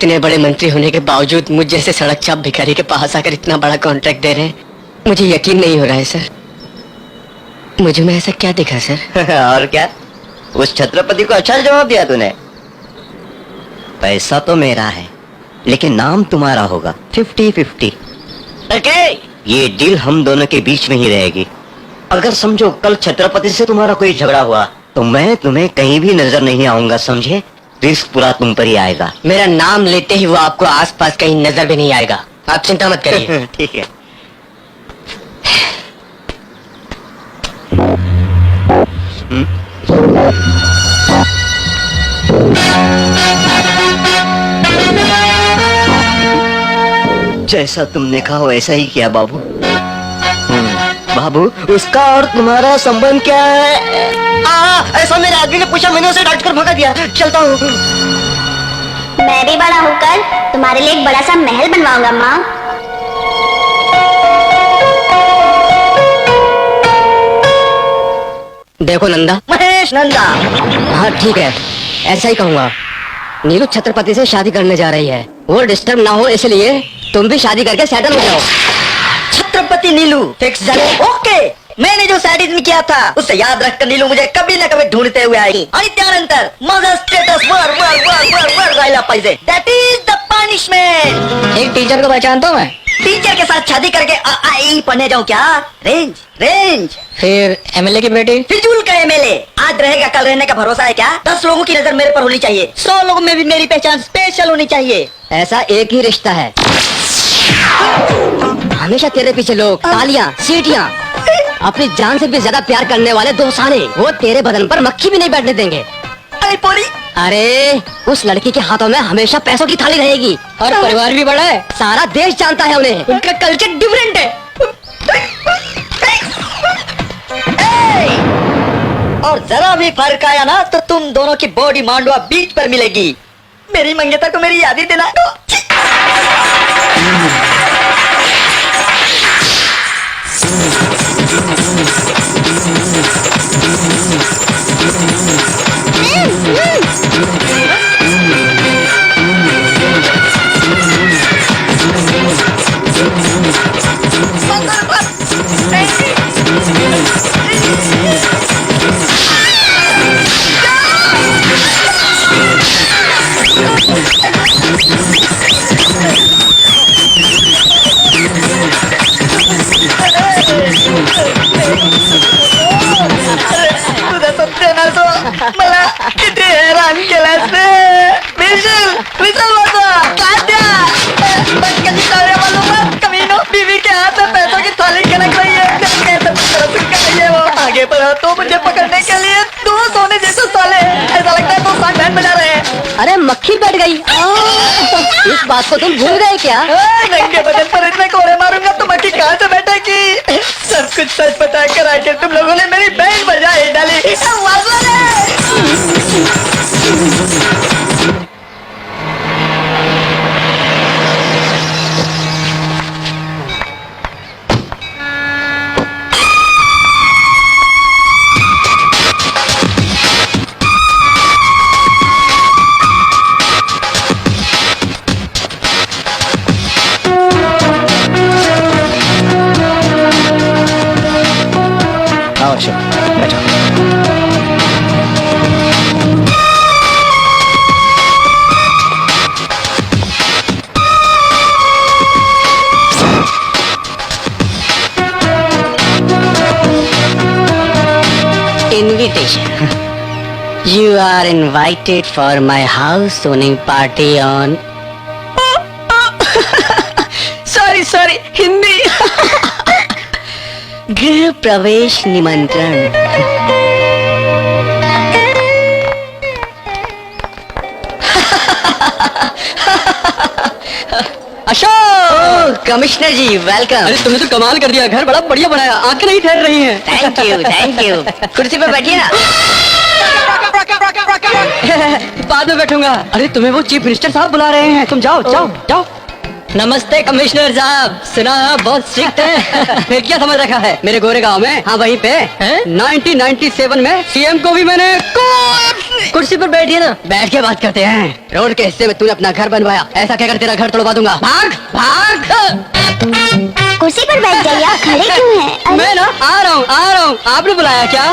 इतने बड़े मंत्री होने के बावजूद मुझ जैसे सड़क चाप भिखारी के पास आकर इतना बड़ा कॉन्ट्रैक्ट दे रहे हैं, मुझे यकीन नहीं हो रहा है सर। मुझे में ऐसा क्या दिखा सर? और क्या, उस छत्रपति को अच्छा जवाब दिया तूने। पैसा तो मेरा है लेकिन नाम तुम्हारा होगा, 50-50। ओके, ये डील हम दोनों के बीच में ही रहेगी। अगर समझो कल छत्रपति से तुम्हारा कोई झगड़ा हुआ तो मैं तुम्हें कहीं भी नजर नहीं आऊंगा, समझे? रिस्क पूरा तुम पर ही आएगा। मेरा नाम लेते ही वो आपको आसपास कहीं नजर भी नहीं आएगा, आप चिंता मत करिए। ठीक है। जैसा तुमने कहा वैसा ही किया बाबू। बाबू, उसका और तुम्हारा संबंध क्या है? ऐसा मेरे आदमी ने पूछा, मैंने उसे डांट कर भगा दिया। चलता हूँ। मैं भी बड़ा होकर तुम्हारे लिए एक बड़ा सा महल बनवाऊंगा माँ। देखो नंदा। महेश नंदा। हाँ ठीक है, ऐसा ही कहूँगा। नीलू छत्रपति से शादी करने जा रही है, वो डिस्टर्ब ना हो इसलिए तुम भी शादी करके सेटल हो जाओ। छत्रपति नीलू फिक्स जाने। ओके, मैंने जो सैडिज्म किया था उसे याद रखकर नीलू मुझे कभी न कभी ढूंढते हुए आएगी। आणि त्यानंतर माझा स्टेटस वर राहिला पाहिजे। That is the punishment. एक टीचर को पहचानता हूँ मैं। टीचर के साथ शादी करके आई पढ़ने जाऊँ क्या? रेंज। फिर एमएलए की बेटी? फिजूल का एमएलए। आज रहेगा कल रहने का भरोसा है क्या? 10 लोगों की नजर मेरे पर होनी चाहिए, 100 लोगों में भी मेरी पहचान स्पेशल होनी चाहिए। ऐसा एक ही रिश्ता है, हमेशा तेरे पीछे लोग, तालियां, सीटियां। अपनी जान से भी ज्यादा प्यार करने वाले 2 साले, वो तेरे बदन पर मक्खी भी नहीं बैठने देंगे। अरे उस लड़की के हाथों में हमेशा पैसों की थाली रहेगी और परिवार भी बड़ा है, सारा देश जानता है उन्हें, उनका कल्चर डिफरेंट है। और जरा भी फर्क आया ना तो तुम दोनों की बॉडी मांडवा बीच पर मिलेगी। मेरी मंगेतर को मेरी याद ही देना। मला किती हैरान केलास रे विशाल कमीनो, बीवी के हाथ में पैसों की थाली खनक रही है। कैसे वो आगे बढ़ा तो मुझे पकड़ने के लिए 2 सोने जैसे साले, ऐसा लगता है 2 साल बैंड बजा रहे हैं। अरे मक्खी बैठ गई। इस बात को तुम भूल गए क्या? नंगे बदन पर इतने कोड़े मारूंगा तो मक्खी कहाँ से बैठेगी? सब कुछ सच बता कर आकर तुम लोगों ने मेरी बैंड बजाई डाली। Invitation. You are invited for my house owning party on. sorry, Hindi. गृह प्रवेश निमंत्रण। अशोक, कमिश्नर जी वेलकम। अरे तुमने तो कमाल कर दिया, घर बड़ा बढ़िया बनाया, आंखें नहीं ठहर रही हैं। Thank you. कुर्सी पे बैठिए ना। बाद में बैठूंगा। अरे तुम्हें वो चीफ मिनिस्टर साहब बुला रहे हैं, तुम जाओ। नमस्ते कमिश्नर साहब, सुना बहुत स्ट्रिक्ट है। फिर क्या समझ रखा है मेरे गोरे गांव में? हाँ वहीं पे 1997 में सीएम को भी मैंने कुर्सी पर बैठिए ना। बैठ के बात करते हैं। रोड के हिस्से में तूने अपना घर बनवाया, ऐसा कहकर तेरा घर तोड़वा दूंगा। भाग भाग। कुर्सी पर बैठ जाइए, आप खड़े क्यों हैं? अरे, मैं ना आ रहा हूँ। आपने बुलाया क्या?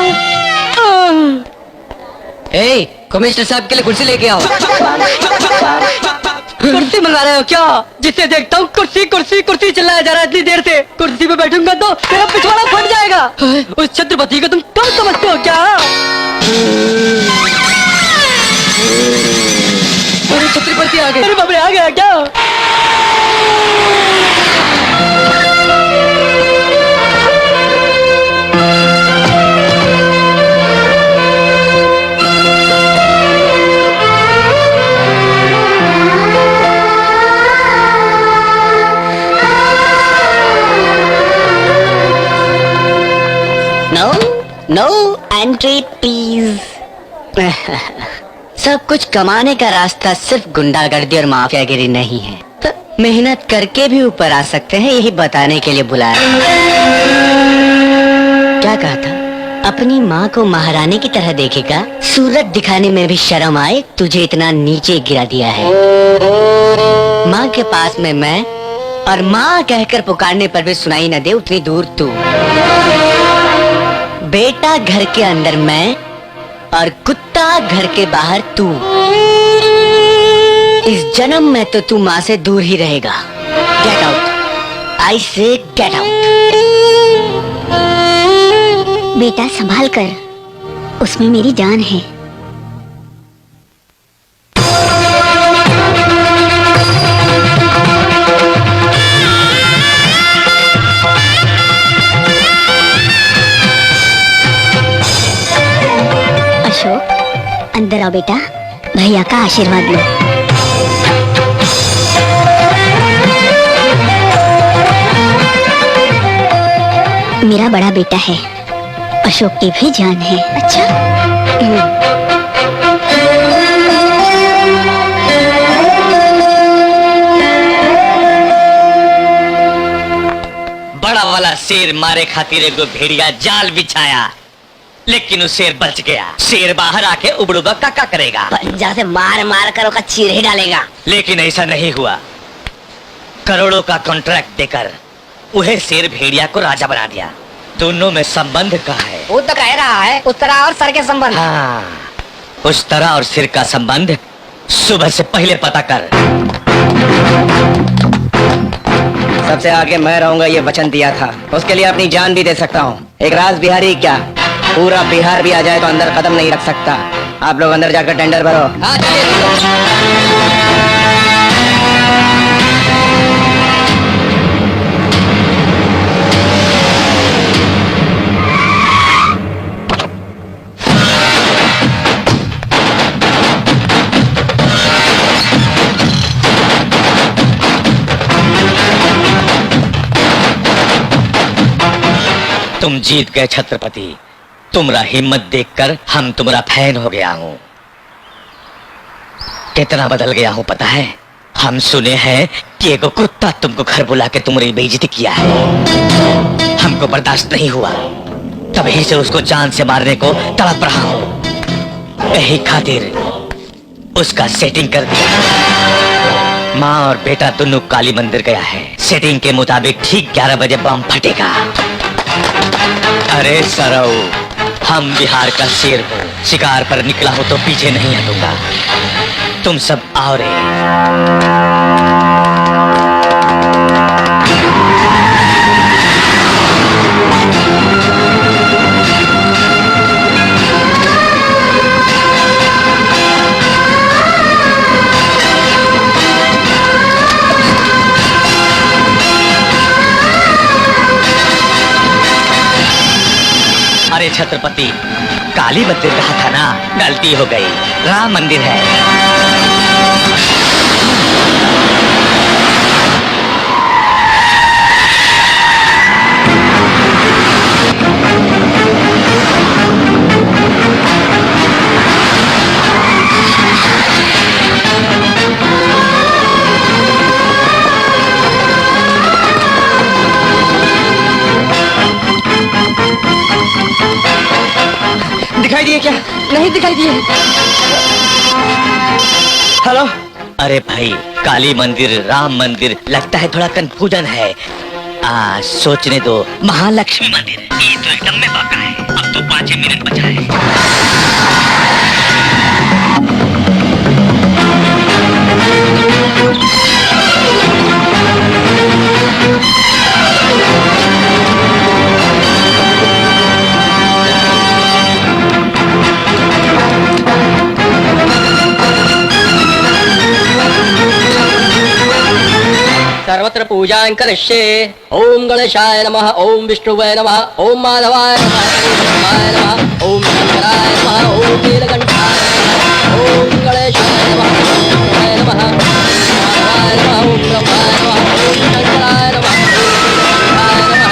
ए, कमिश्नर साहब के लिए कुर्सी लेके आओ। कुर्सी मंगा रहे हो क्या? जिससे देखता हूँ कुर्सी कुर्सी कुर्सी चिल्लाया जा रहा है इतनी देर से। कुर्सी पे बैठूंगा तो तेरा पिछवाड़ा फट जाएगा। उस छत्रपति को तुम कम समझते हो क्या? अरे छत्रपति आ गए। अरे बाप रे, आ गया क्या? No entry please. सब कुछ कमाने का रास्ता सिर्फ गुंडागर्दी और माफियागिरी नहीं है, तो मेहनत करके भी ऊपर आ सकते हैं, यही बताने के लिए बुलाया। क्या कहा था? अपनी माँ को महारानी की तरह देखेगा? सूरत दिखाने में भी शर्म आए, तुझे इतना नीचे गिरा दिया है। माँ के पास में मैं, और माँ कहकर पुकारने पर भी सुनाई न दे उतनी दूर तू। बेटा घर के अंदर मैं, और कुत्ता घर के बाहर तू। इस जन्म में तो तू माँ से दूर ही रहेगा। गेट आउट, आई से गेट आउट। बेटा संभाल कर, उसमें मेरी जान है। अशोक, अंदर आओ बेटा, भैया का आशीर्वाद लो। मेरा बड़ा बेटा है, अशोक की भी जान है। अच्छा, बड़ा वाला शेर मारे खातिर एगो भेड़िया जाल बिछाया, लेकिन वो शेर बच गया। शेर बाहर आके उबड़ुबा काका करेगा, पंजा से मार मार कर उसका चीर ही डालेगा। लेकिन ऐसा नहीं हुआ। करोड़ों का कॉन्ट्रैक्ट देकर वह शेर भेड़िया को राजा बना दिया। दोनों में संबंध कहाँ है? वो तो कह रहा है उस तरह और सर के संबंध। हाँ, उस तरह और सिर का संबंध सुबह से पहले पता कर। सबसे आगे मैं रहूंगा, ये वचन दिया था। उसके लिए अपनी जान भी दे सकता हूँ। एक राज बिहारी क्या, पूरा बिहार भी आ जाए तो अंदर कदम नहीं रख सकता। आप लोग अंदर जाकर टेंडर भरो। हाँ चलिए। तुम जीत गए छत्रपति। तुम्हारा हिम्मत देखकर हम तुम्हारा फैन हो गया हूँ। कितना बदल गया हूँ पता है? हम सुने हैं कि एक कुत्ता तुमको घर बुला के तुम्हारी बेइज्जती किया है। हमको बर्दाश्त नहीं हुआ, तभी से उसको जान से मारने को तड़प रहा हूँ। यही खातिर उसका सेटिंग कर दिया। माँ और बेटा दोनों काली मंदिर गया है। सेटिंग के मुताबिक ठीक 11 बजे बम फटेगा। अरे सरऊ, हम बिहार का शेर हो, शिकार पर निकला हो तो पीछे नहीं हटूंगा। तुम सब आओ रे। अरे छत्रपति, काली मंदिर कहा था ना, गलती हो गई। राम मंदिर है। नहीं दिखाई दिए। हेलो। अरे भाई, काली मंदिर, राम मंदिर, लगता है थोड़ा कंफ्यूजन है। सोचने दो। महालक्ष्मी मंदिर, ये तो एकदम में बाका है। अब तो 5 मिनट बचा है। सर्वत्र पूजां करिष्ये। ओम गणेशाय नमः, ओम विष्णुवे नमः, ओम माधवाय नमः, ओम शिवाय नमः, ओम शंकराय नमः, ओम नीलकंठाय नमः, ओम गणेशाय नमः, ओम विष्णुवे नमः, ओम माधवाय नमः, ओम ब्रह्माय नमः, ओम शंकराय नमः, ओम शिवाय नमः।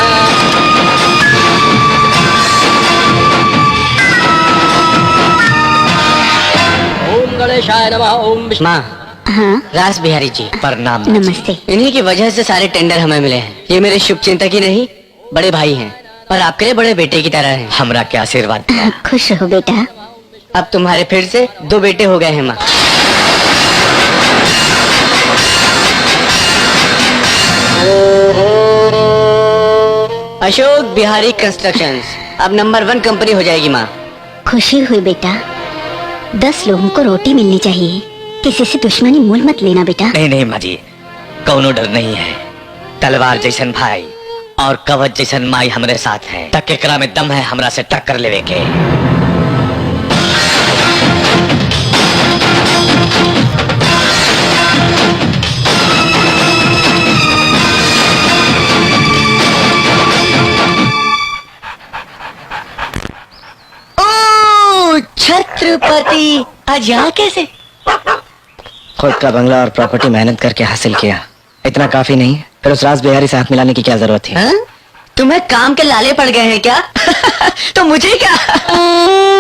ओम गणेशाय नमः, ओम विष्णु। माँ, हाँ रास बिहारी जी प्रणाम। नमस्ते। इन्हीं की वजह से सारे टेंडर हमें मिले हैं। ये मेरे शुभ चिंतक ही नहीं, बड़े भाई हैं और आपके लिए बड़े बेटे की तरह हैं। हमरा क्या आशीर्वाद दिया। खुश रहो बेटा। अब तुम्हारे फिर से 2 बेटे हो गए हैं माँ। अशोक बिहारी कंस्ट्रक्शंस अब नंबर 1 कंपनी हो जाएगी माँ। खुशी हुई बेटा। 10 लोगों को रोटी मिलनी चाहिए। किसी से दुश्मनी मूल मत लेना बेटा। नहीं नहीं माँ जी, कौनो डर नहीं है। तलवार जैसन भाई और कवच जैसन माई हमरे साथ है। तक एकरा में दम है हमरा से टक्कर लेवे के। ओ छत्रपति, आज यहाँ कैसे? खुद का बंगला और प्रॉपर्टी मेहनत करके हासिल किया, इतना काफी नहीं। फिर उस राज बिहारी से हाथ मिलाने की क्या जरूरत थी? हाँ? तुम्हें काम के लाले पड़ गए हैं क्या? तो मुझे क्या?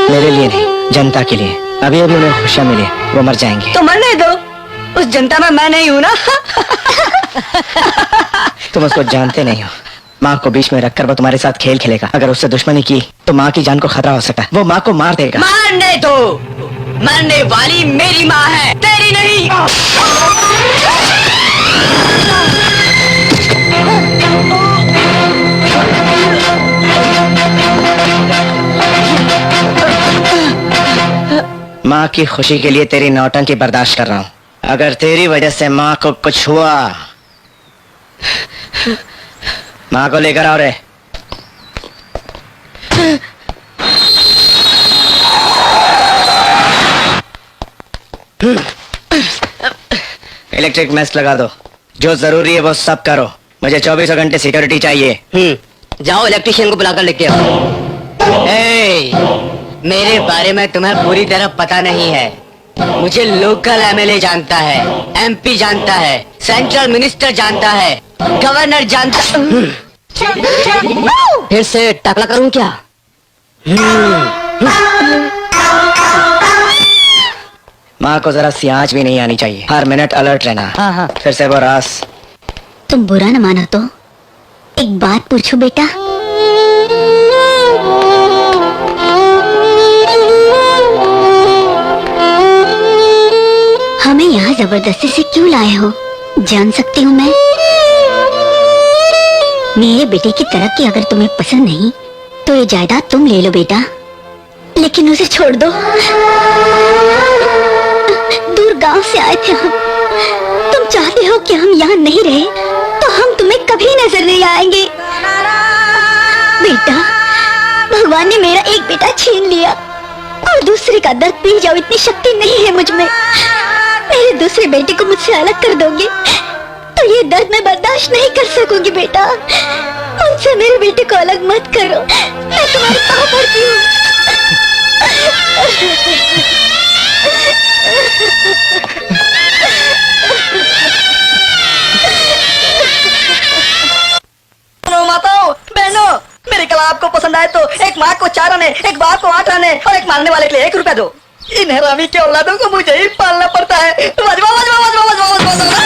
मेरे लिए नहीं, जनता के लिए। अभी अभी उन्हें खुशियाँ मिली, वो मर जाएंगे। तो मरने दो, उस जनता में मैं नहीं हूँ ना। तुम उसको जानते नहीं हो। माँ को बीच में रखकर वो तुम्हारे साथ खेल खेलेगा। अगर उससे दुश्मनी की तो माँ की जान को खतरा हो सकता है। वो माँ को मार देगा। मारने दो, मरने वाली मेरी माँ है, तेरी नहीं। माँ की खुशी के लिए तेरी नौटंकी बर्दाश्त कर रहा हूँ। अगर तेरी वजह से माँ को कुछ हुआ, माँ को लेकर आओ रे। इलेक्ट्रिक मेस लगा दो। जो जरूरी है वो सब करो। मुझे 24 घंटे सिक्योरिटी चाहिए। जाओ इलेक्ट्रिशियन को बुलाकर लेके आओ। मेरे बारे में तुम्हें पूरी तरह पता नहीं है। मुझे लोकल एमएलए जानता है, एमपी जानता है, सेंट्रल मिनिस्टर जानता है, गवर्नर जानता। फिर से टकला करूं क्या? माँ को जरा सी आँच भी नहीं आनी चाहिए। हर मिनट अलर्ट रहना। हाँ हाँ। फिर से वो रास। तुम बुरा न मानो तो एक बात पूछो बेटा। हमें यहाँ जबरदस्ती से क्यों लाए हो, जान सकती हूँ मैं? मेरे बेटे की तरक्की अगर तुम्हें पसंद नहीं तो ये जायदाद तुम ले लो बेटा, लेकिन उसे छोड़ दो। दूर गांव से आए थे हम। तुम चाहते हो कि हम यहाँ नहीं रहे तो हम तुम्हें कभी नजर नहीं आएंगे। बेटा, भगवान ने मेरा एक बेटा छीन लिया और दूसरे का दर्द पी जाओ, इतनी शक्ति नहीं है मुझ में। मेरे दूसरे बेटे को मुझसे अलग कर दोगे तो ये दर्द मैं बर्दाश्त नहीं कर सकूंगी बेटा। मुझसे मेरे बेटे को अलग मत करो, मैं तुम्हारे पाँव पड़ती हूँ। माताओं, बहनों, मेरे कला आपको पसंद आए तो एक माँ को 4 आने, एक बाप को 8 आने और एक मारने वाले के लिए 1 रुपया दो। इन हरामी के औलादों को मुझे ही पालना पड़ता है। वजवा, वजवा, वजवा, वजवा, वजवा, वजवा।